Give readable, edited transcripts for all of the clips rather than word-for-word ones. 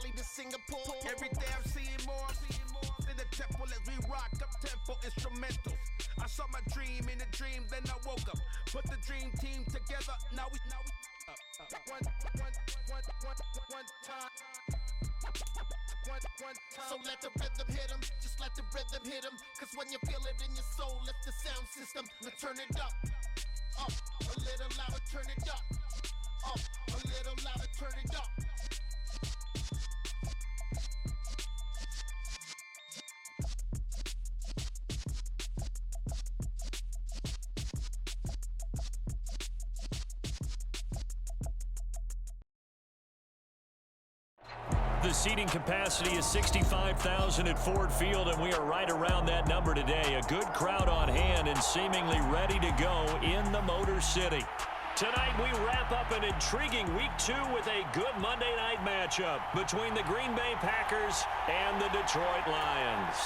Cali to Singapore. Every day I'm seeing more in the temple as we rock up tempo instrumentals. I saw my dream in a dream, then I woke up. Put the dream team together, now we one time. So let the rhythm hit 'em, just let the rhythm hit 'em. Cause when you feel it in your soul, lift the sound system. Now turn it up, a little louder, turn it up, a little louder, turn it up. The seating capacity is 65,000 at Ford Field, and we are right around that number today. A good crowd on hand and seemingly ready to go in the Motor City. Tonight, we wrap up an intriguing Week 2 with a good Monday night matchup between the Green Bay Packers and the Detroit Lions.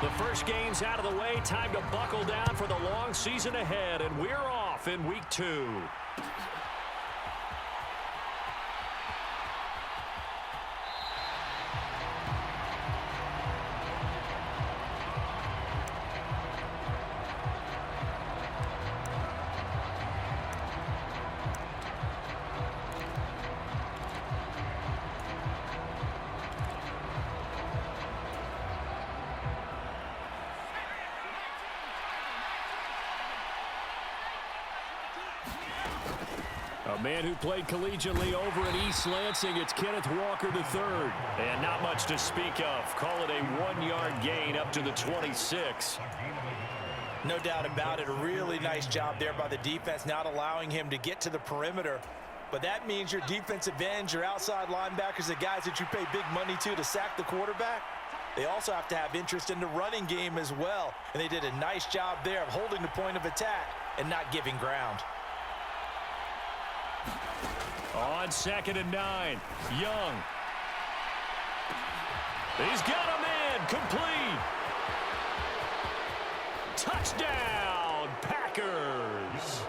The first game's out of the way. Time to buckle down for the long season ahead, and we're off in Week 2. A man who played collegiately over at East Lansing, it's Kenneth Walker III. And not much to speak of. Call it a 1-yard gain up to the 26. No doubt about it. A really nice job there by the defense, not allowing him to get to the perimeter. But that means your defensive ends, your outside linebackers, the guys that you pay big money to sack the quarterback, they also have to have interest in the running game as well. And they did a nice job there of holding the point of attack and not giving ground. On 2nd and 9, Young. He's got a man, complete. Touchdown, Packers.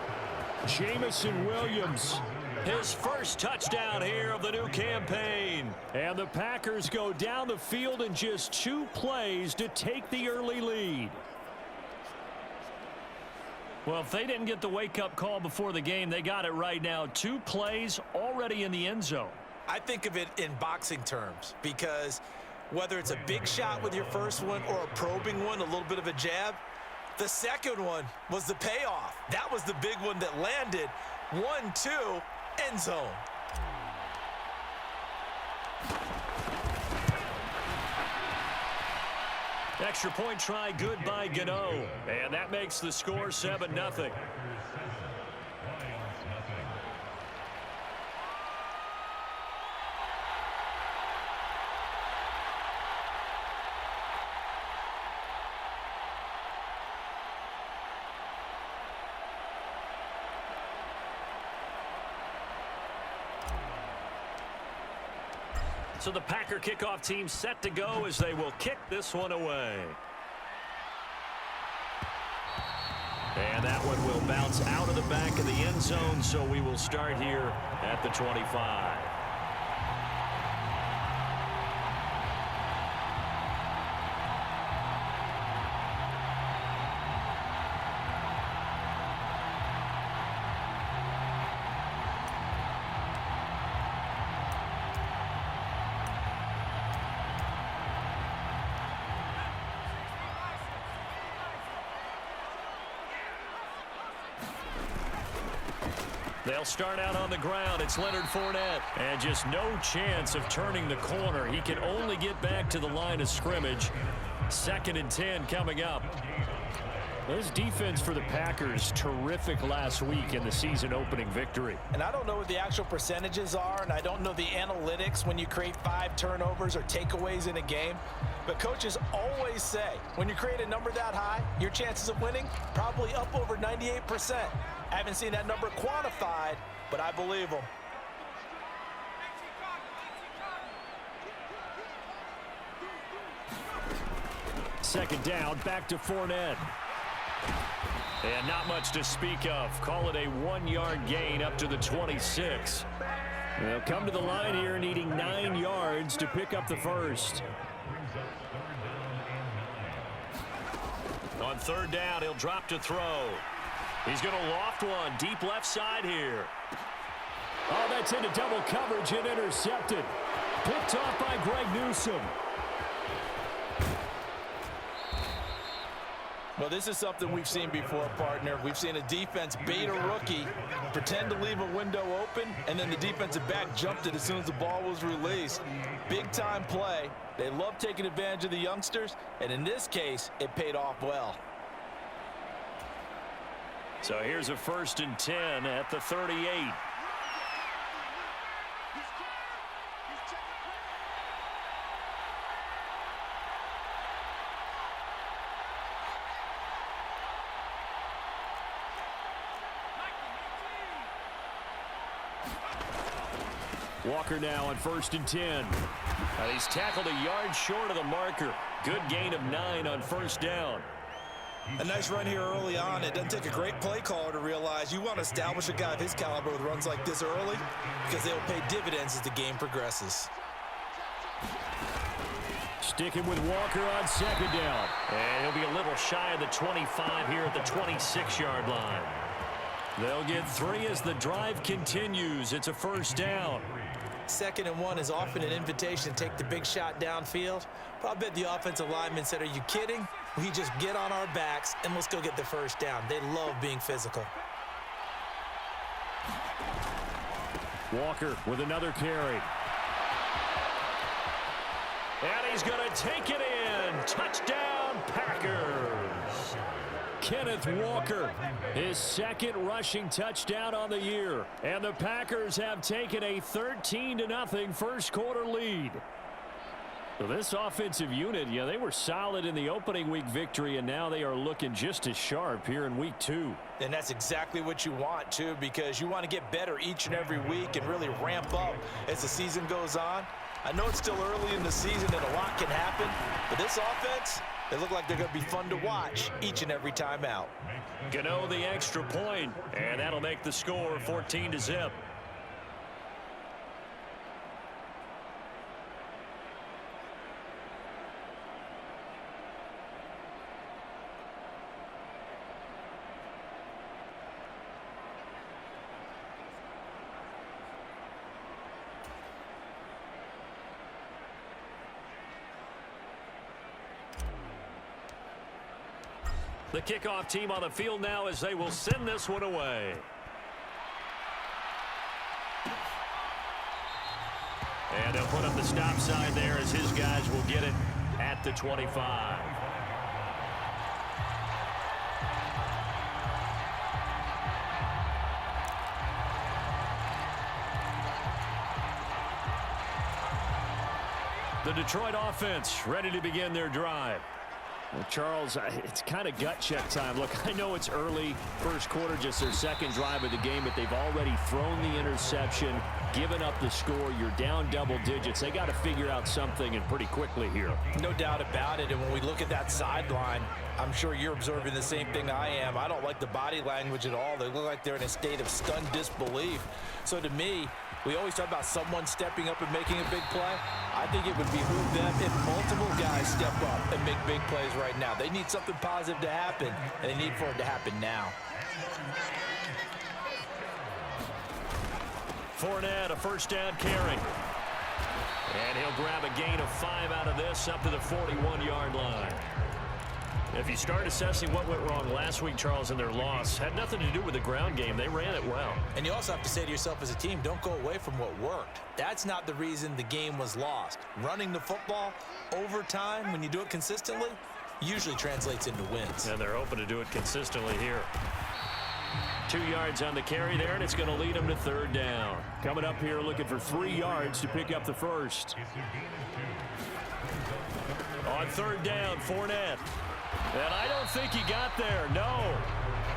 Jamison Williams, his first touchdown here of the new campaign. And the Packers go down the field in just 2 plays to take the early lead. Well, if they didn't get the wake-up call before the game, they got it right now. 2 plays already in the end zone. I think of it in boxing terms because whether it's a big shot with your first one or a probing one, a little bit of a jab, the second one was the payoff. That was the big one that landed. 1-2, end zone. Extra point try good by Gano. And that makes the score 7-0. So the Packer kickoff team set to go as they will kick this one away. And that one will bounce out of the back of the end zone, so we will start here at the 25. They'll start out on the ground. It's Leonard Fournette. And just no chance of turning the corner. He can only get back to the line of scrimmage. 2nd and 10 coming up. This defense for the Packers, terrific last week in the season-opening victory. And I don't know what the actual percentages are, and I don't know the analytics when you create 5 turnovers or takeaways in a game. But coaches always say, when you create a number that high, your chances of winning probably up over 98%. I haven't seen that number quantified, but I believe them. Second down, back to Fournette. And not much to speak of. Call it a 1-yard gain up to the 26. They'll come to the line here needing 9 yards to pick up the first. On third down, he'll drop to throw. He's going to loft one deep left side here. Oh, that's into double coverage and intercepted. Picked off by Greg Newsome. Well, this is something we've seen before, partner. We've seen a defense bait a rookie, pretend to leave a window open, and then the defensive back jumped it as soon as the ball was released. Big-time play. They love taking advantage of the youngsters, and in this case, it paid off well. So here's a 1st and 10 at the 38. Walker now on 1st and 10. He's tackled a yard short of the marker. Good gain of 9 on 1st down. A nice run here early on. It doesn't take a great play caller to realize you want to establish a guy of his caliber with runs like this early because they'll pay dividends as the game progresses. Sticking with Walker on 2nd down. And he'll be a little shy of the 25 here at the 26-yard line. They'll get 3 as the drive continues. It's a 1st down. 2nd and 1 is often an invitation to take the big shot downfield. But I bet the offensive lineman said, are you kidding? We just get on our backs and let's go get the 1st down. They love being physical. Walker with another carry. And he's going to take it in. Touchdown, Packers. Kenneth Walker, his 2nd rushing touchdown on the year. And the Packers have taken a 13-0 first quarter lead. So this offensive unit, yeah, they were solid in the opening week victory, and now they are looking just as sharp here in week 2. And that's exactly what you want, too, because you want to get better each and every week and really ramp up as the season goes on. I know it's still early in the season and a lot can happen, but this offense, they look like they're going to be fun to watch each and every time out. Gano the extra point, and that'll make the score 14-0. The kickoff team on the field now as they will send this one away. And they'll put up the stop sign there as his guys will get it at the 25. The Detroit offense ready to begin their drive. Well, Charles, it's kind of gut check time. Look, I know it's early, first quarter, just their 2nd drive of the game, but they've already thrown the interception, given up the score. You're down double digits. They got to figure out something, and pretty quickly here. No doubt about it, and when we look at that sideline, I'm sure you're observing the same thing I am. I don't like the body language at all. They look like they're in a state of stunned disbelief. So to me, we always talk about someone stepping up and making a big play. I think it would behoove them if multiple guys step up and make big plays right now. They need something positive to happen, and they need for it to happen now. Fournette, a 1st down carry. And he'll grab a gain of 5 out of this up to the 41-yard line. If you start assessing what went wrong last week, Charles, in their loss, had nothing to do with the ground game. They ran it well. And you also have to say to yourself as a team, don't go away from what worked. That's not the reason the game was lost. Running the football over time, when you do it consistently, usually translates into wins. And they're hoping to do it consistently here. 2 yards on the carry there, and it's going to lead them to 3rd down. Coming up here looking for 3 yards to pick up the first. On 3rd down, Fournette. And I don't think he got there, no.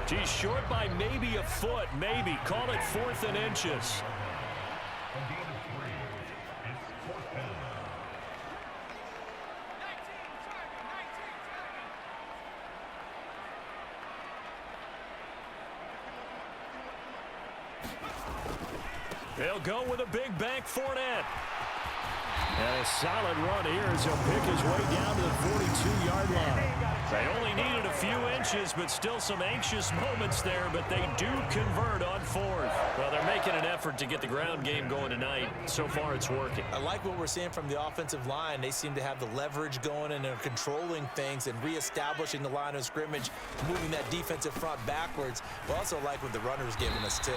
He's short by maybe a foot, maybe. Call it 4th and inches. They'll go with a big bank Fournette. And a solid run here as he'll pick his way down to the 42-yard line. They only needed a few inches, but still some anxious moments there, but they do convert on fourth. Well, they're making an effort to get the ground game going tonight. So far, it's working. I like what we're seeing from the offensive line. They seem to have the leverage going, and they're controlling things and reestablishing the line of scrimmage, moving that defensive front backwards. We also like what the runner's giving us, too.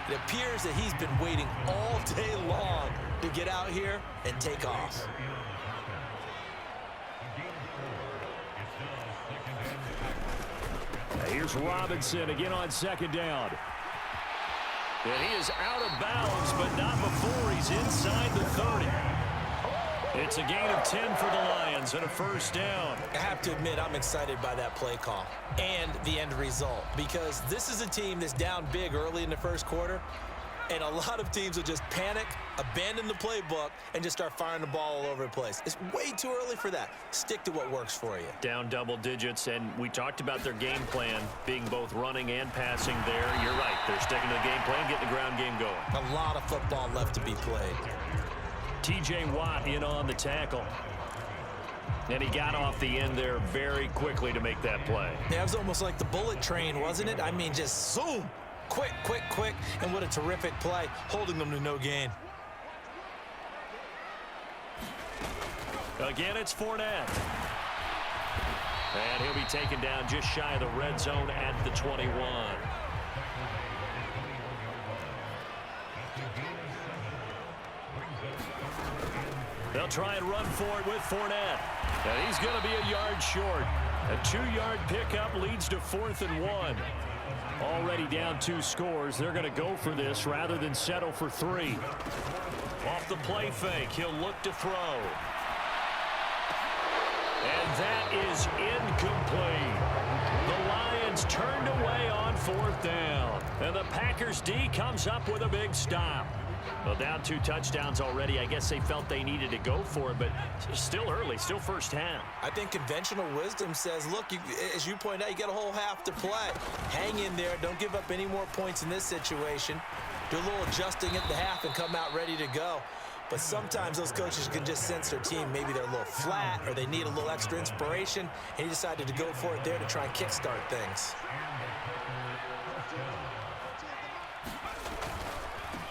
It appears that he's been waiting all day long to get out here and take off. Here's Robinson again on second down. And he is out of bounds, but not before he's inside the 30. It's a gain of 10 for the Lions and a first down. I have to admit, I'm excited by that play call and the end result, because this is a team that's down big early in the first quarter, and a lot of teams will just panic, abandon the playbook, and just start firing the ball all over the place. It's way too early for that. Stick to what works for you. Down double digits, and we talked about their game plan being both running and passing there. You're right. They're sticking to the game plan, getting the ground game going. A lot of football left to be played. T.J. Watt in on the tackle. And he got off the end there very quickly to make that play. Yeah, it was almost like the bullet train, wasn't it? I mean, just zoom. Quick, quick, quick, and what a terrific play, holding them to no gain. Again, it's Fournette. And he'll be taken down just shy of the red zone at the 21. They'll try and run for it with Fournette. And he's going to be a yard short. A 2-yard pickup leads to 4th and 1. Already down 2 scores. They're going to go for this rather than settle for 3. Off the play fake, he'll look to throw. And that is incomplete. The Lions turned away on 4th down. And the Packers D comes up with a big stop. Well, down 2 touchdowns already. I guess they felt they needed to go for it, but still early, still first half. I think conventional wisdom says, look, as you point out, you got a whole half to play. Hang in there. Don't give up any more points in this situation. Do a little adjusting at the half and come out ready to go. But sometimes those coaches can just sense their team. Maybe they're a little flat or they need a little extra inspiration, and he decided to go for it there to try and kickstart things.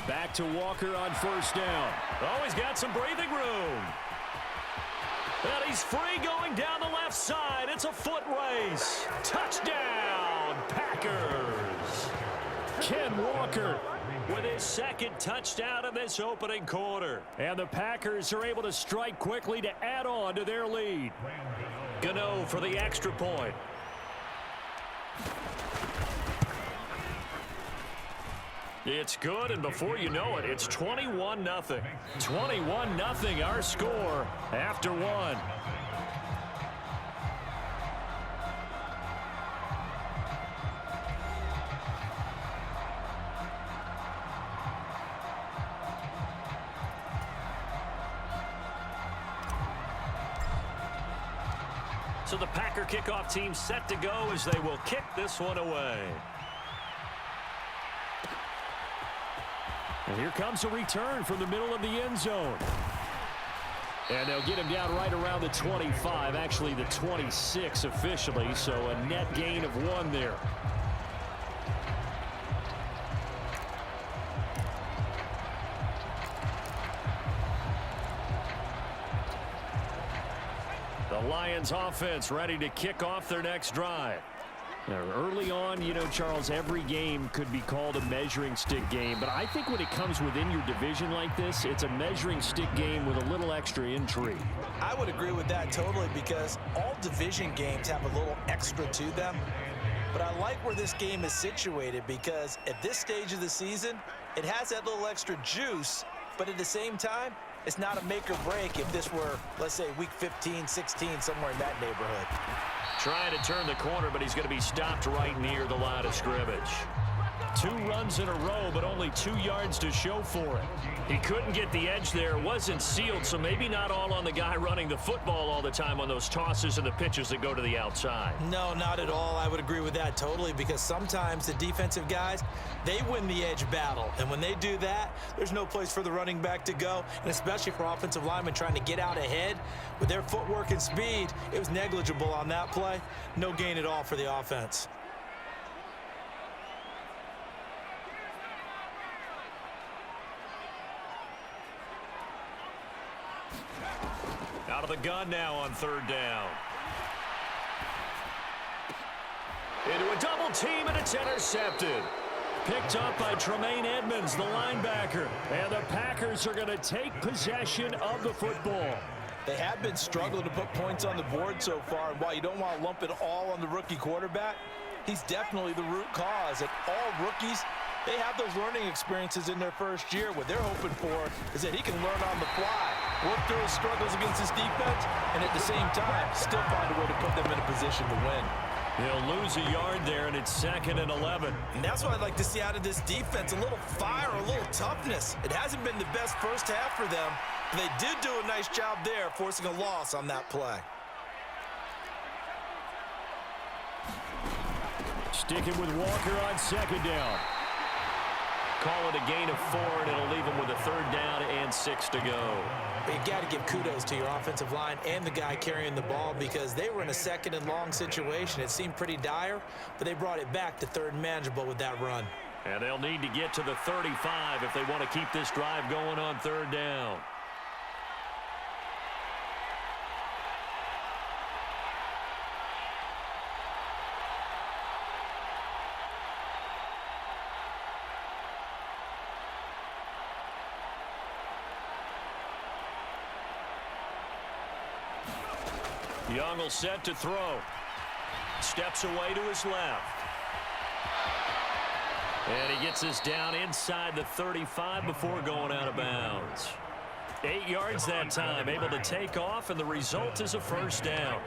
Back to Walker on first down. Oh, he's got some breathing room. And he's free going down the left side. It's a foot race. Touchdown, Packers. Ken Walker with his second touchdown of this opening quarter. And the Packers are able to strike quickly to add on to their lead. Gano for the extra point. It's good, and before you know it, it's 21-0. 21-0 our score after 1. So the Packer kickoff team set to go as they will kick this one away. And here comes a return from the middle of the end zone. And they'll get him down right around the 25, actually the 26 officially, so a net gain of 1 there. The Lions offense ready to kick off their next drive. Now, early on, you know, Charles, every game could be called a measuring stick game. But I think when it comes within your division like this, it's a measuring stick game with a little extra intrigue. I would agree with that totally, because all division games have a little extra to them. But I like where this game is situated, because at this stage of the season, it has that little extra juice. But at the same time, it's not a make or break if this were, let's say, week 15, 16, somewhere in that neighborhood. Trying to turn the corner, but he's going to be stopped right near the line of scrimmage. 2 runs in a row, but only 2 yards to show for it. He couldn't get the edge there. It wasn't sealed, so maybe not all on the guy running the football all the time on those tosses and the pitches that go to the outside. No, not at all. I would agree with that totally, because sometimes the defensive guys, they win the edge battle. And when they do that, there's no place for the running back to go, and especially for offensive linemen trying to get out ahead. With their footwork and speed, it was negligible on that play. No gain at all for the offense. Out of the gun now on 3rd down. Into a double team, and it's intercepted. Picked up by Tremaine Edmonds, the linebacker. And the Packers are going to take possession of the football. They have been struggling to put points on the board so far, and while you don't want to lump it all on the rookie quarterback, he's definitely the root cause. And all rookies, they have those learning experiences in their first year. What they're hoping for is that he can learn on the fly, work through his struggles against his defense, and at the same time, still find a way to put them in a position to win. He'll lose a yard there, and it's 2nd and 11. And that's what I'd like to see out of this defense, a little fire, a little toughness. It hasn't been the best first half for them, but they did do a nice job there, forcing a loss on that play. Sticking with Walker on 2nd down. Call it a gain of 4, and it'll leave him with a 3rd down and 6 to go. But you got to give kudos to your offensive line and the guy carrying the ball, because they were in a 2nd and long situation. It seemed pretty dire, but they brought it back to 3rd and manageable with that run. And they'll need to get to the 35 if they want to keep this drive going on 3rd down. Young will set to throw. Steps away to his left. And he gets us down inside the 35 before going out of bounds. 8 yards that time, able to take off, and the result is a 1st down.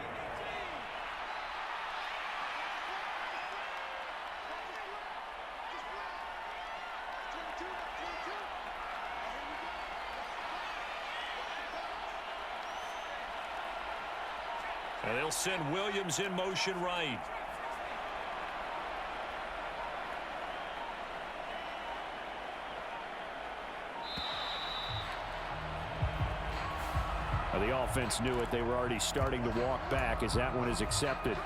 And they'll send Williams in motion right. The offense knew it. They were already starting to walk back as that one is accepted.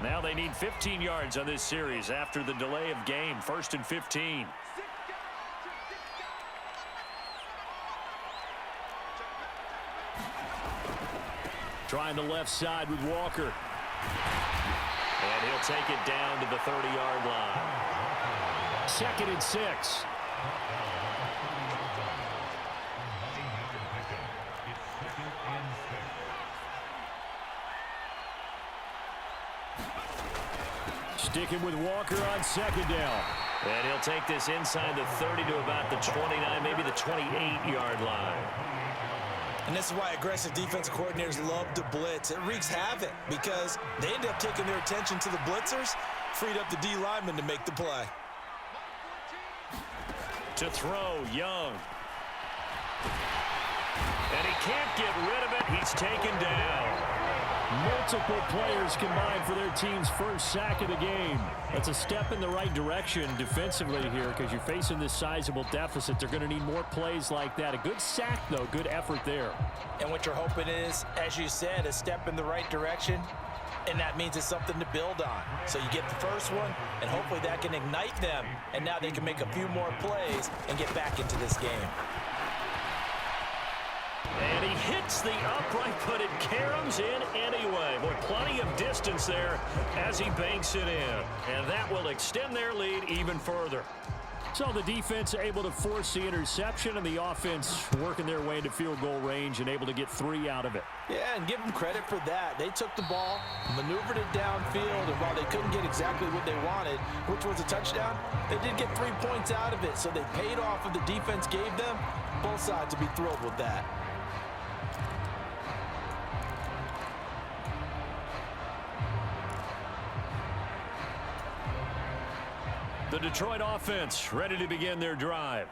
Now they need 15 yards on this series after the delay of game. 1st and 15. Trying the left side with Walker. And he'll take it down to the 30-yard line. 2nd and 6. Sticking with Walker on 2nd down. And he'll take this inside the 30 to about the 29, maybe the 28-yard line. And this is why aggressive defensive coordinators love to blitz. It wreaks havoc because they end up taking their attention to the blitzers, freed up the D lineman to make the play. To throw, Young. And he can't get rid of it. He's taken down. Multiple players combined for their team's first sack of the game. That's a step in the right direction defensively here, because you're facing this sizable deficit. They're going to need more plays like that. A good sack, though. Good effort there. And what you're hoping is, as you said, a step in the right direction, and that means it's something to build on. So you get the first one, and hopefully that can ignite them, and now they can make a few more plays and get back into this game. And he hits the upright, but it caroms in anyway. Boy, plenty of distance there as he banks it in. And that will extend their lead even further. So the defense able to force the interception, and the offense working their way into field goal range and able to get 3 out of it. Yeah, and give them credit for that. They took the ball, maneuvered it downfield, and while they couldn't get exactly what they wanted, which was a touchdown, they did get 3 points out of it. So they paid off what the defense gave them. Both sides will be thrilled with that. The Detroit offense ready to begin their drive.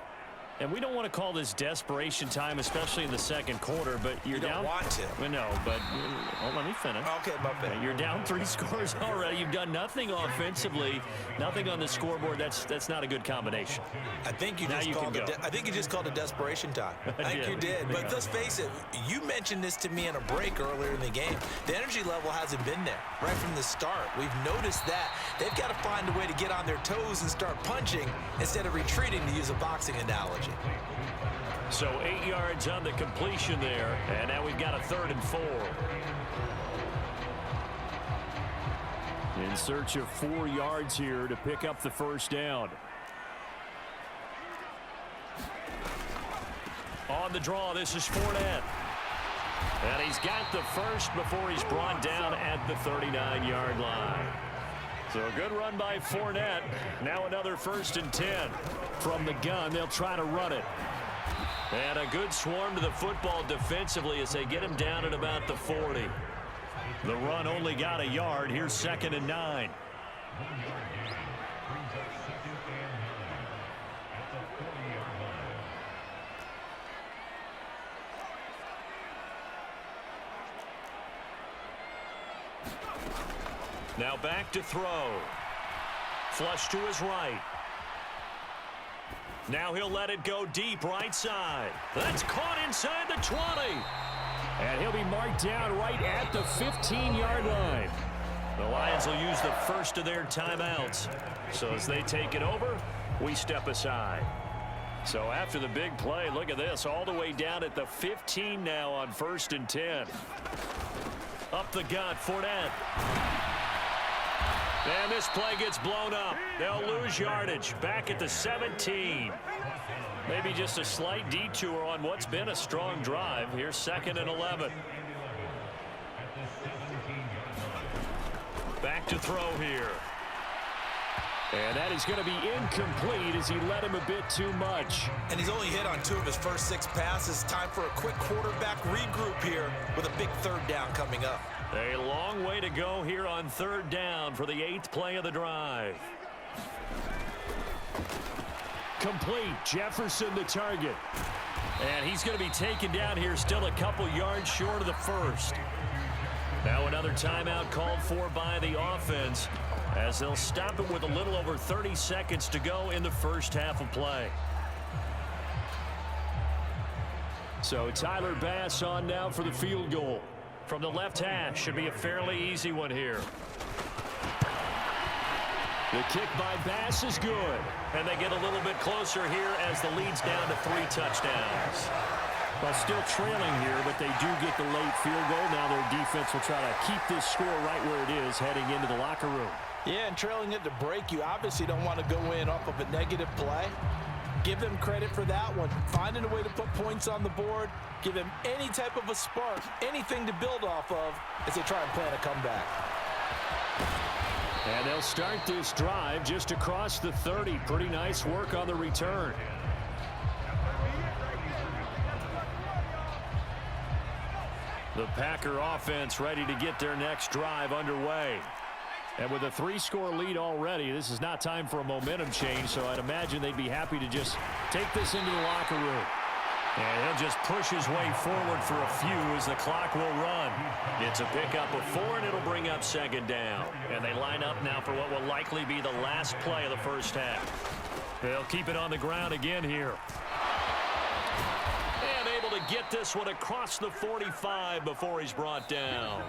And we don't want to call this desperation time, especially in the second quarter, but you're down. You don't want to. Well, no, but let me finish. Okay, my bad. You're down 3 scores already. You've done nothing offensively, nothing on the scoreboard. That's not a good combination. I think you just called it desperation time. I think you did. But let's face it, you mentioned this to me in a break earlier in the game. The energy level hasn't been there right from the start. We've noticed that. They've got to find a way to get on their toes and start punching instead of retreating, to use a boxing analogy. So 8 yards on the completion there, and now we've got a 3rd and 4. In search of 4 yards here to pick up the first down. On the draw, this is Fournette. And he's got the first before he's brought down at the 39-yard line. So a good run by Fournette. Now another 1st and 10. From the gun, they'll try to run it. And a good swarm to the football defensively as they get him down at about the 40. The run only got a yard. Here's 2nd and 9. Now back to throw. Flush to his right. Now he'll let it go deep right side. That's caught inside the 20. And he'll be marked down right at the 15-yard line. The Lions will use the first of their timeouts. So as they take it over, we step aside. So after the big play, look at this, all the way down at the 15 now on 1st and 10. Up the gut, Fournette. And this play gets blown up. They'll lose yardage. Back at the 17. Maybe just a slight detour on what's been a strong drive. Here's 2nd and 11. Back to throw here. And that is going to be incomplete as he led him a bit too much. And he's only hit on 2 of his first 6 passes. Time for a quick quarterback regroup here with a big 3rd down coming up. A long way to go here on 3rd down for the 8th play of the drive. Complete. Jefferson the target. And he's going to be taken down here still a couple yards short of the 1st. Now another timeout called for by the offense as they'll stop it with a little over 30 seconds to go in the first half of play. So Tyler Bass on now for the field goal. From the left hash, should be a fairly easy one here. The kick by Bass is good. And they get a little bit closer here as the lead's down to 3 touchdowns. Well, still trailing here, but they do get the late field goal. Now their defense will try to keep this score right where it is heading into the locker room. Yeah, and trailing it to break, you obviously don't want to go in off of a negative play. Give them credit for that one. Finding a way to put points on the board. Give them any type of a spark, anything to build off of as they try and plan a comeback. And they'll start this drive just across the 30. Pretty nice work on the return. The Packer offense ready to get their next drive underway. And with a 3-score lead already, this is not time for a momentum change, so I'd imagine they'd be happy to just take this into the locker room. And he'll just push his way forward for a few as the clock will run. It's a pickup of 4, and it'll bring up 2nd down. And they line up now for what will likely be the last play of the first half. They'll keep it on the ground again here. And able to get this one across the 45 before he's brought down.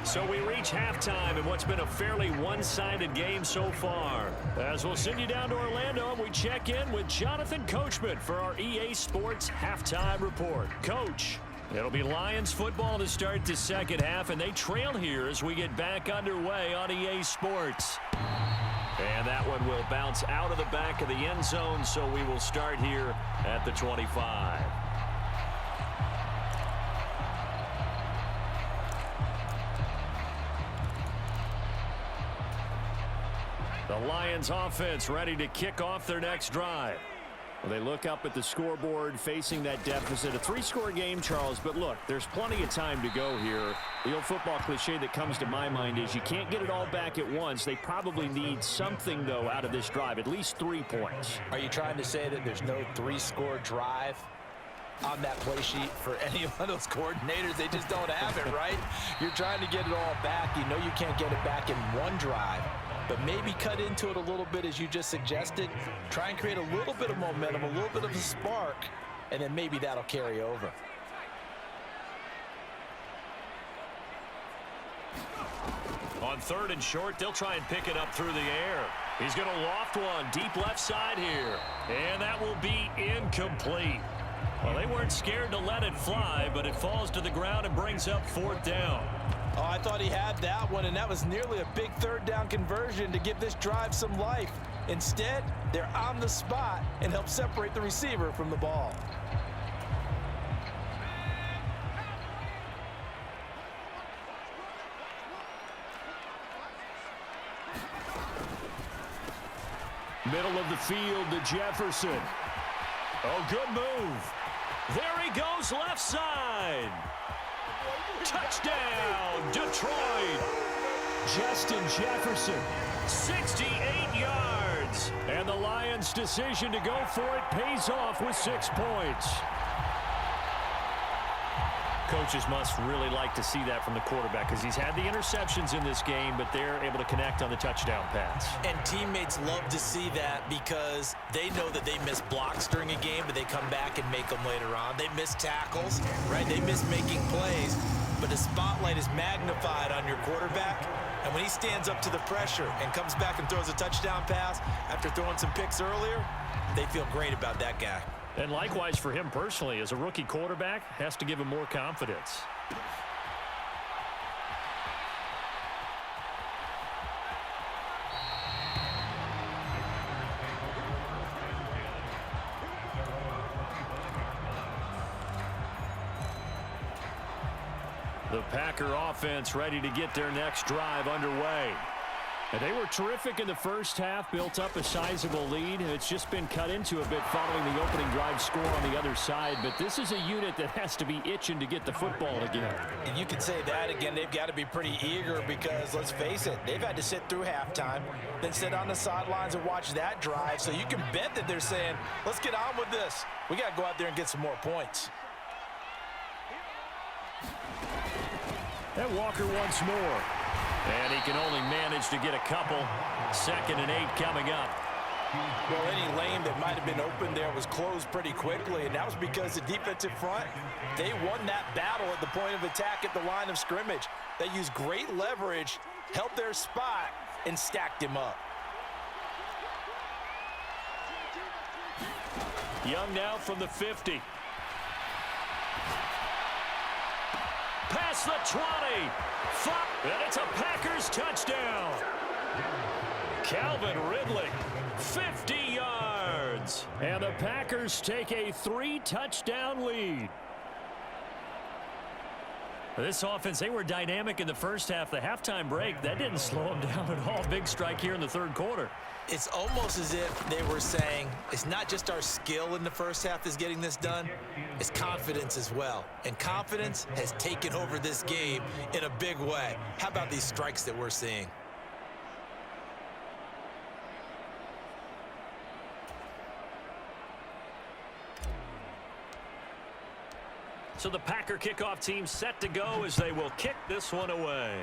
So we reach halftime in what's been a fairly one-sided game so far. As we'll send you down to Orlando, and we check in with Jonathan Coachman for our EA Sports Halftime Report. Coach, it'll be Lions football to start the second half, and they trail here as we get back underway on EA Sports. And that one will bounce out of the back of the end zone, so we will start here at the 25. The Lions offense ready to kick off their next drive. Well, they look up at the scoreboard facing that deficit. A 3-score game, Charles, but look, there's plenty of time to go here. The old football cliche that comes to my mind is you can't get it all back at once. They probably need something, though, out of this drive, at least 3 points. Are you trying to say that there's no 3-score drive on that play sheet for any of those coordinators? They just don't have it, right? You're trying to get it all back. You know you can't get it back in one drive, but maybe cut into it a little bit as you just suggested. Try and create a little bit of momentum, a little bit of a spark, and then maybe that'll carry over. On 3rd and short, they'll try and pick it up through the air. He's going to loft one deep left side here, and that will be incomplete. Well, they weren't scared to let it fly, but it falls to the ground and brings up 4th down. Oh, I thought he had that one, and that was nearly a big 3rd down conversion to give this drive some life. Instead, they're on the spot and help separate the receiver from the ball. Middle of the field to Jefferson. Oh, good move. There he goes left side. Touchdown, Detroit. Justin Jefferson, 68 yards. And the Lions' decision to go for it pays off with 6 points. Coaches must really like to see that from the quarterback because he's had the interceptions in this game, but they're able to connect on the touchdown pass. And teammates love to see that because they know that they miss blocks during a game, but they come back and make them later on. They miss tackles, right? They miss making plays, but the spotlight is magnified on your quarterback. And when he stands up to the pressure and comes back and throws a touchdown pass after throwing some picks earlier, they feel great about that guy. And likewise for him personally, as a rookie quarterback, has to give him more confidence. The Packer offense ready to get their next drive underway. And they were terrific in the first half, built up a sizable lead. It's just been cut into a bit following the opening drive score on the other side. But this is a unit that has to be itching to get the football again. And you can say that again. They've got to be pretty eager because, let's face it, they've had to sit through halftime, then sit on the sidelines and watch that drive. So you can bet that they're saying, let's get on with this. We got to go out there and get some more points. And Walker once more. And he can only manage to get a couple. 2nd and 8 coming up. Well, any lane that might have been open there was closed pretty quickly, and that was because the defensive front, they won that battle at the point of attack at the line of scrimmage. They used great leverage, held their spot, and stacked him up. Young now from the 50. Past the 20. And it's a Packers touchdown. Calvin Ridley, 50 yards. And the Packers take a 3-touchdown lead. This offense, they were dynamic in the first half. The halftime break, that didn't slow them down at all. Big strike here in the 3rd quarter. It's almost as if they were saying, it's not just our skill in the first half that's getting this done, it's confidence as well. And confidence has taken over this game in a big way. How about these strikes that we're seeing? So the Packer kickoff team set to go as they will kick this one away.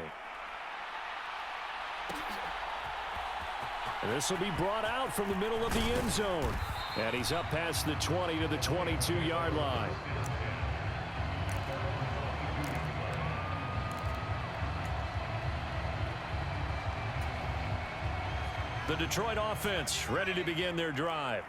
And this will be brought out from the middle of the end zone. And he's up past the 20 to the 22-yard line. The Detroit offense ready to begin their drive.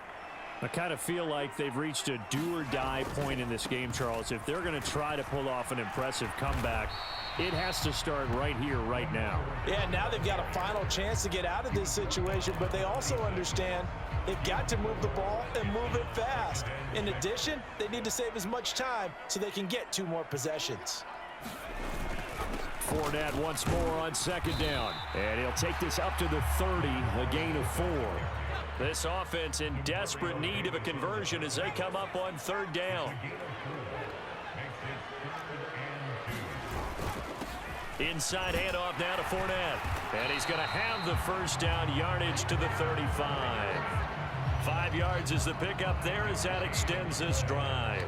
I kind of feel like they've reached a do-or-die point in this game, Charles. If they're going to try to pull off an impressive comeback, it has to start right here, right now. Yeah, now they've got a final chance to get out of this situation, but they also understand they've got to move the ball and move it fast. In addition, they need to save as much time so they can get 2 more possessions. Fournette once more on second down. And he'll take this up to the 30, a gain of 4. This offense in desperate need of a conversion as they come up on third down. Inside handoff now to Fournette. And he's going to have the first down yardage to the 35. 5 yards is the pickup there as that extends this drive.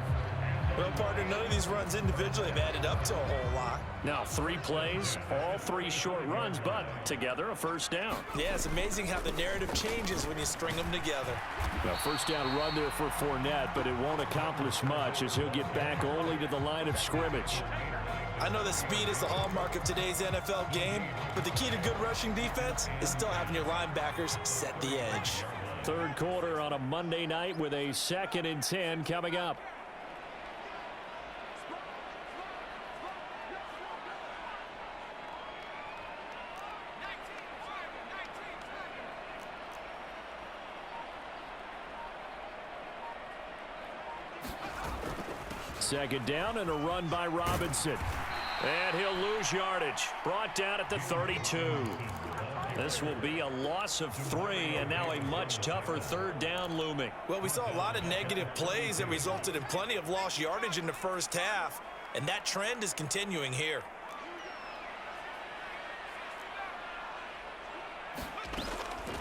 Well, partner, none of these runs individually have added up to a whole lot. Now 3 plays, all 3 short runs, but together a first down. Yeah, it's amazing how the narrative changes when you string them together. Now first down run there for Fournette, but it won't accomplish much as he'll get back only to the line of scrimmage. I know that speed is the hallmark of today's NFL game, but the key to good rushing defense is still having your linebackers set the edge. Third quarter on a Monday night with a 2nd and 10 coming up. Second down and a run by Robinson. And he'll lose yardage. Brought down at the 32. This will be a loss of 3, and now a much tougher third down looming. Well, we saw a lot of negative plays that resulted in plenty of lost yardage in the first half, and that trend is continuing here.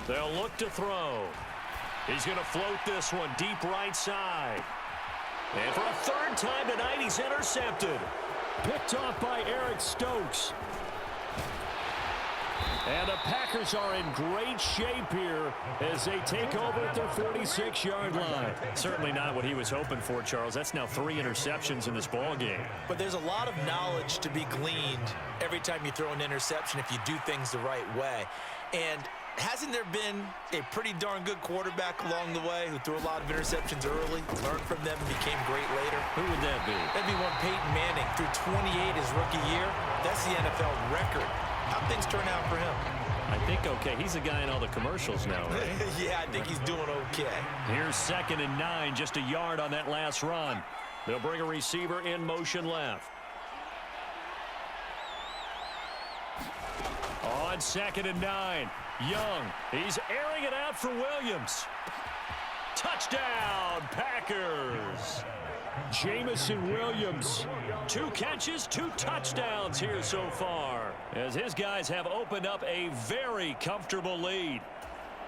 They'll look to throw. He's going to float this one deep right side. And for a third time tonight, he's intercepted. Picked off by Eric Stokes. And the Packers are in great shape here as they take over at their 46-yard line. Certainly not what he was hoping for, Charles. That's now 3 interceptions in this ball game. But there's a lot of knowledge to be gleaned every time you throw an interception if you do things the right way. And hasn't there been a pretty darn good quarterback along the way who threw a lot of interceptions early, learned from them, and became great later? Who would that be? That'd be one Peyton Manning. Threw 28 his rookie year. That's the NFL record. How'd things turn out for him? I think okay. He's a guy in all the commercials now, right? Yeah, I think he's doing okay. Here's 2nd and 9, just a yard on that last run. They'll bring a receiver in motion left. On 2nd and 9, Young. He's airing it out for Williams. Touchdown, Packers. Jamison Williams. 2 catches, 2 touchdowns here so far, as his guys have opened up a very comfortable lead.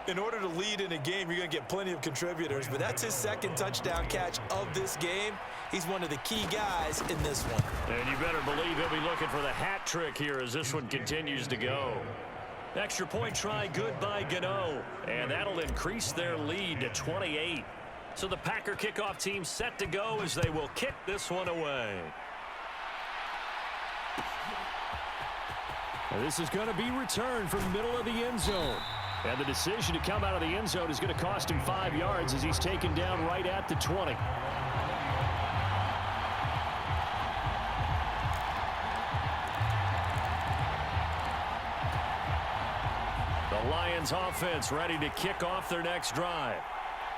In order to lead in a game, you're going to get plenty of contributors, but that's his 2nd touchdown catch of this game. He's one of the key guys in this one. And you better believe he'll be looking for the hat trick here as this one continues to go. Extra point try good by Gano, and that'll increase their lead to 28. So the Packer kickoff team set to go as they will kick this one away. Now this is going to be returned from the middle of the end zone. And the decision to come out of the end zone is going to cost him 5 yards as he's taken down right at the 20. The Lions offense ready to kick off their next drive.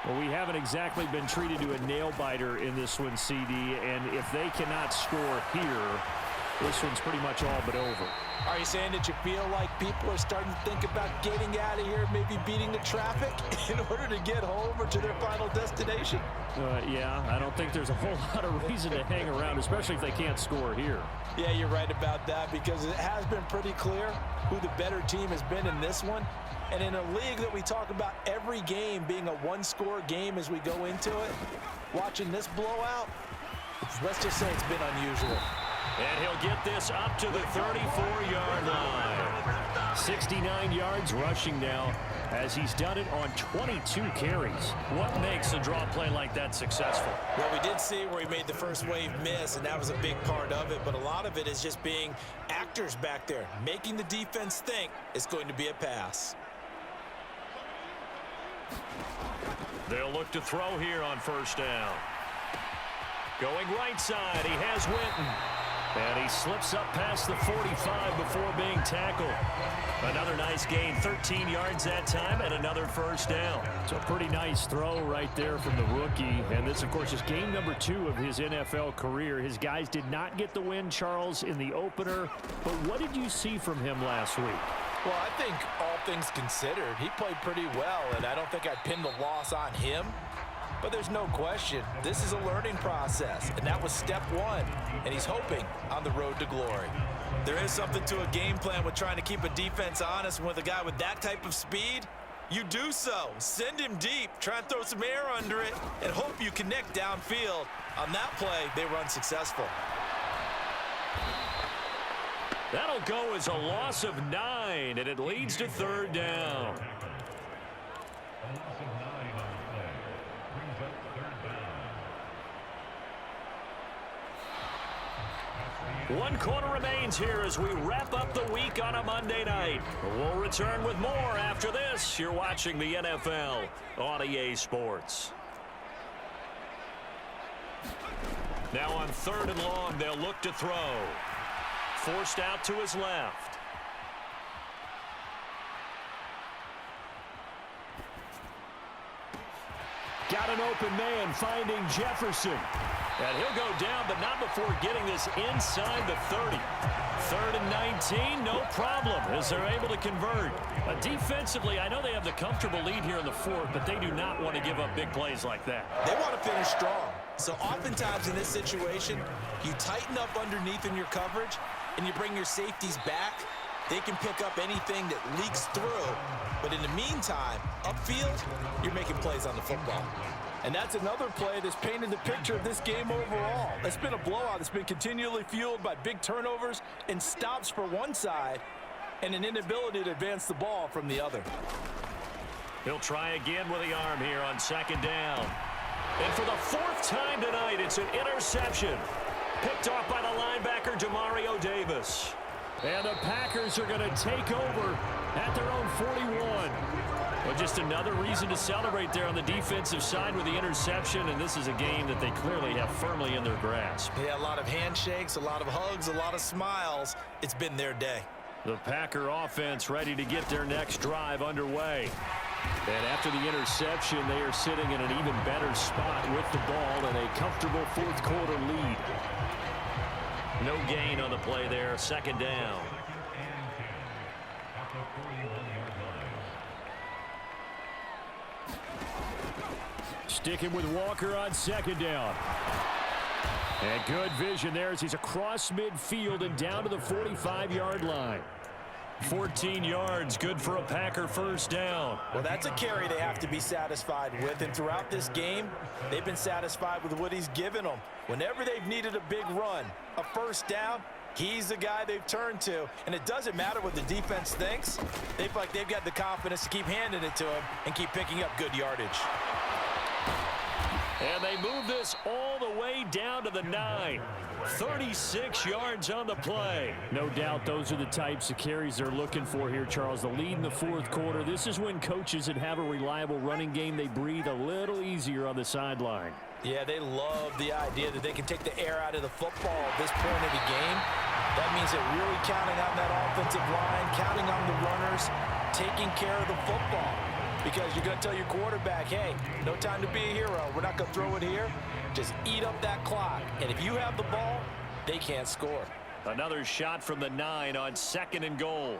Well, we haven't exactly been treated to a nail-biter in this one, CD, and if they cannot score here, this one's pretty much all but over. Are you saying that you feel like people are starting to think about getting out of here, maybe beating the traffic in order to get home or to their final destination? Yeah, I don't think there's a whole lot of reason to hang around, especially if they can't score here. Yeah, you're right about that, because it has been pretty clear who the better team has been in this one. And in a league that we talk about every game being a one-score game as we go into it, watching this blowout, let's just say it's been unusual. And he'll get this up to the 34-yard line. 69 yards rushing now as he's done it on 22 carries. What makes a draw play like that successful? Well, we did see where he made the first wave miss, and that was a big part of it. But a lot of it is just being actors back there, making the defense think it's going to be a pass. They'll look to throw here on first down. Going right side, he has Winton. And he slips up past the 45 before being tackled. Another nice gain, 13 yards that time, and another first down. So a pretty nice throw right there from the rookie. And this, of course, is game number 2 of his NFL career. His guys did not get the win, Charles, in the opener. But what did you see from him last week? Well, I think all things considered, he played pretty well, and I don't think I'd pin the loss on him. But there's no question, this is a learning process, and that was step 1, and he's hoping on the road to glory. There is something to a game plan with trying to keep a defense honest. With a guy with that type of speed, you do so. Send him deep, try and throw some air under it, and hope you connect downfield. On that play, they were unsuccessful. That'll go as a loss of 9, and it leads to third down. One quarter remains here as we wrap up the week on a Monday night. We'll return with more after this. You're watching the NFL on EA Sports. Now on 3rd and long, they'll look to throw. Forced out to his left. Got an open man finding Jefferson. And he'll go down, but not before getting this inside the 30. 3rd and 19, no problem, as they're able to convert. Defensively, I know they have the comfortable lead here in the 4th, but they do not want to give up big plays like that. They want to finish strong. So oftentimes in this situation, you tighten up underneath in your coverage, and you bring your safeties back. They can pick up anything that leaks through. But in the meantime, upfield, you're making plays on the football. And that's another play that's painted the picture of this game overall. It's been a blowout that's been continually fueled by big turnovers and stops for one side and an inability to advance the ball from the other. He'll try again with the arm here on 2nd down. And for the 4th time tonight, it's an interception. Picked off by the linebacker, Demario Davis. And the Packers are going to take over at their own 41. Well, just another reason to celebrate there on the defensive side with the interception, and this is a game that they clearly have firmly in their grasp. Yeah, a lot of handshakes, a lot of hugs, a lot of smiles. It's been their day. The Packer offense ready to get their next drive underway. And after the interception, they are sitting in an even better spot with the ball and a comfortable 4th quarter lead. No gain on the play there, 2nd down. Sticking with Walker on 2nd down. And good vision there as he's across midfield and down to the 45-yard line. 14 yards, good for a Packer first down. Well, that's a carry they have to be satisfied with, and throughout this game, they've been satisfied with what he's given them. Whenever they've needed a big run, a first down, he's the guy they've turned to, and it doesn't matter what the defense thinks. They feel like they've got the confidence to keep handing it to him and keep picking up good yardage. And they move this all the way down to the 9. 36 yards on the play. No doubt those are the types of carries they're looking for here, Charles. The lead in the 4th quarter. This is when coaches that have a reliable running game, they breathe a little easier on the sideline. Yeah, they love the idea that they can take the air out of the football at this point of the game. That means they're really counting on that offensive line, counting on the runners, taking care of the football. Because you're going to tell your quarterback, hey, no time to be a hero. We're not going to throw it here. Just eat up that clock. And if you have the ball, they can't score. Another shot from the 9 on 2nd and goal.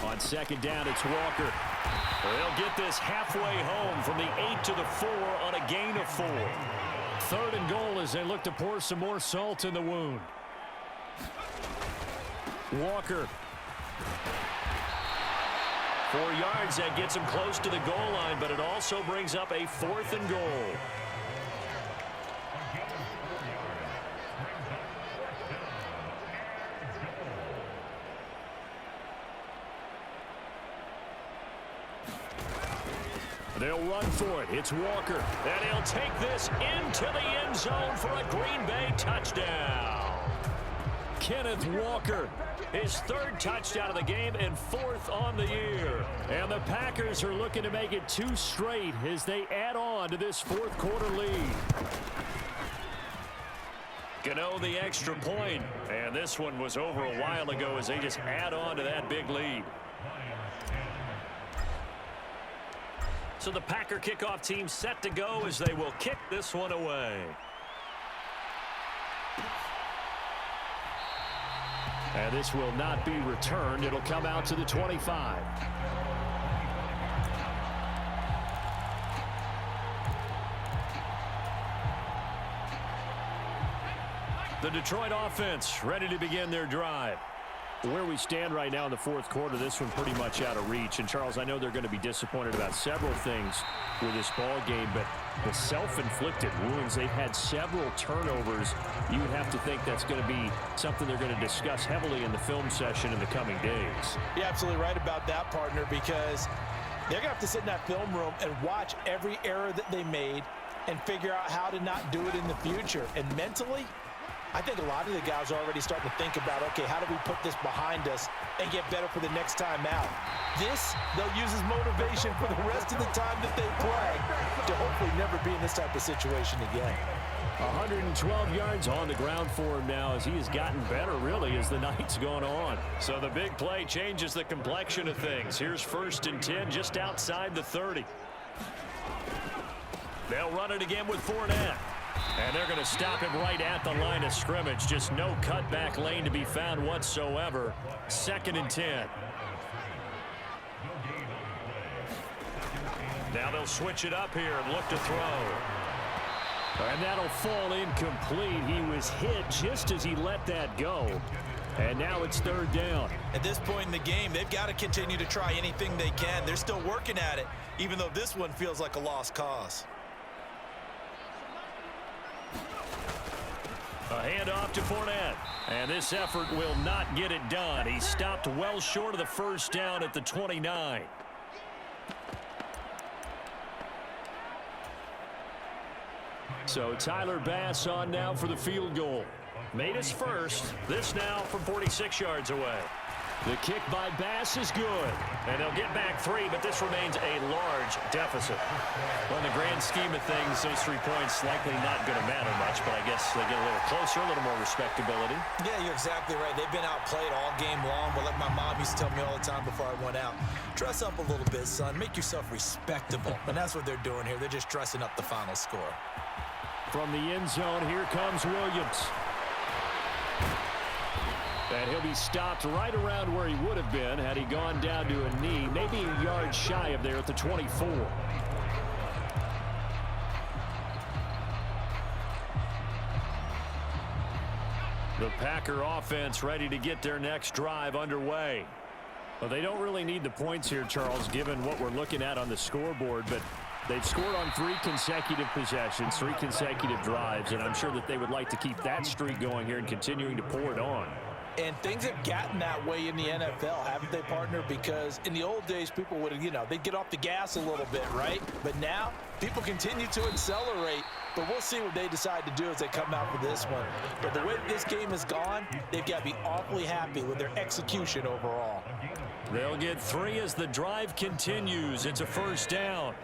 On 2nd down, it's Walker. They'll get this halfway home from the 8 to the 4 on a gain of 4. 3rd and goal as they look to pour some more salt in the wound. Walker. 4 yards, that gets him close to the goal line, but it also brings up a 4th and goal. They'll run for it. It's Walker. And he'll take this into the end zone for a Green Bay touchdown. Kenneth Walker. His third touchdown of the game and fourth on the year. And the Packers are looking to make it 2 straight as they add on to this fourth quarter lead. Gano the extra point, and this one was over a while ago as they just add on to that big lead. So the Packer kickoff team set to go as they will kick this one away. And this will not be returned. It'll come out to the 25. The Detroit offense ready to begin their drive. Where we stand right now in the fourth quarter, this one pretty much out of reach. And, Charles, I know they're going to be disappointed about several things with this ball game, but the self-inflicted wounds, they've had several turnovers. You would have to think that's going to be something they're going to discuss heavily in the film session in the coming days. You're absolutely right about that, partner, because they're going to have to sit in that film room and watch every error that they made and figure out how to not do it in the future. And mentally, I think a lot of the guys are already starting to think about, okay, how do we put this behind us and get better for the next time out? This, they'll use as motivation for the rest of the time that they play to hopefully never be in this type of situation again. 112 yards on the ground for him now as he has gotten better, really, as the night's gone on. So the big play changes the complexion of things. Here's 1st and 10 just outside the 30. They'll run it again with Fournette. And they're going to stop him right at the line of scrimmage. Just no cutback lane to be found whatsoever. 2nd and 10. Now they'll switch it up here and look to throw. And that'll fall incomplete. He was hit just as he let that go. And now it's 3rd down. At this point in the game, they've got to continue to try anything they can. They're still working at it, even though this one feels like a lost cause. A handoff to Fournette. And this effort will not get it done. He stopped well short of the 1st down at the 29. So Tyler Bass on now for the field goal. Made his first. This now from 46 yards away. The kick by Bass is good. And they'll get back 3, but this remains a large deficit. Well, in the grand scheme of things, those 3 points likely not going to matter much, but I guess they get a little closer, a little more respectability. Yeah, you're exactly right. They've been outplayed all game long, but like my mom used to tell me all the time before I went out, dress up a little bit, son. Make yourself respectable. And that's what they're doing here. They're just dressing up the final score. From the end zone, here comes Williams. And he'll be stopped right around where he would have been had he gone down to a knee, maybe a yard shy of there at the 24. The Packer offense ready to get their next drive underway. Well, they don't really need the points here, Charles, given what we're looking at on the scoreboard, but they've scored on 3 consecutive possessions, 3 consecutive drives, and I'm sure that they would like to keep that streak going here and continuing to pour it on. And things have gotten that way in the NFL, haven't they, partner? Because in the old days, people would, they'd get off the gas a little bit, right? But now, people continue to accelerate. But we'll see what they decide to do as they come out for this one. But the way this game has gone, they've got to be awfully happy with their execution overall. They'll get 3 as the drive continues. It's a 1st down.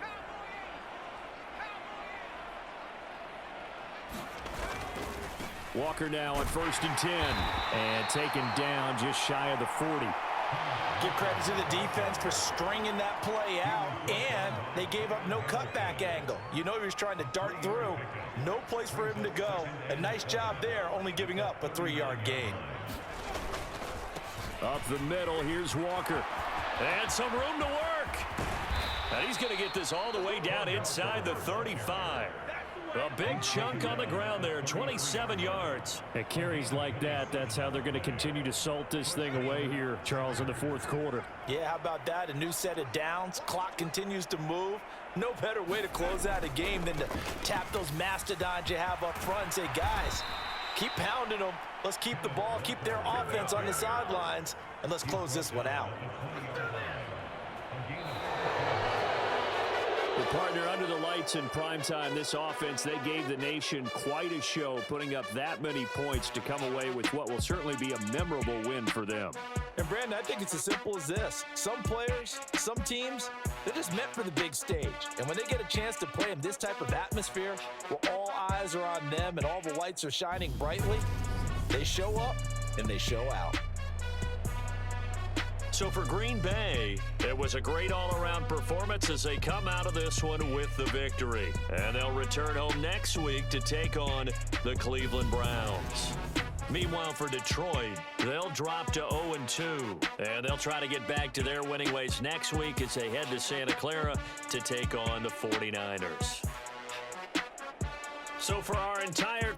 Walker now on 1st and 10. And taken down just shy of the 40. Give credit to the defense for stringing that play out. And they gave up no cutback angle. You know he was trying to dart through. No place for him to go. A nice job there, only giving up a 3-yard gain. Up the middle, here's Walker. And some room to work. And he's going to get this all the way down inside the 35. A big chunk on the ground there, 27 yards. At carries like that, that's how they're going to continue to salt this thing away here, Charles, in the fourth quarter. Yeah, how about that? A new set of downs. Clock continues to move. No better way to close out a game than to tap those mastodons you have up front and say, guys, keep pounding them. Let's keep the ball, keep their offense on the sidelines, and let's close this one out. Well, partner, under the lights in primetime, this offense, they gave the nation quite a show, putting up that many points to come away with what will certainly be a memorable win for them. And, Brandon, I think it's as simple as this. Some players, some teams, they're just meant for the big stage. And when they get a chance to play in this type of atmosphere where all eyes are on them and all the lights are shining brightly, they show up and they show out. So for Green Bay, it was a great all-around performance as they come out of this one with the victory. And they'll return home next week to take on the Cleveland Browns. Meanwhile, for Detroit, they'll drop to 0-2, and they'll try to get back to their winning ways next week as they head to Santa Clara to take on the 49ers. So for our entire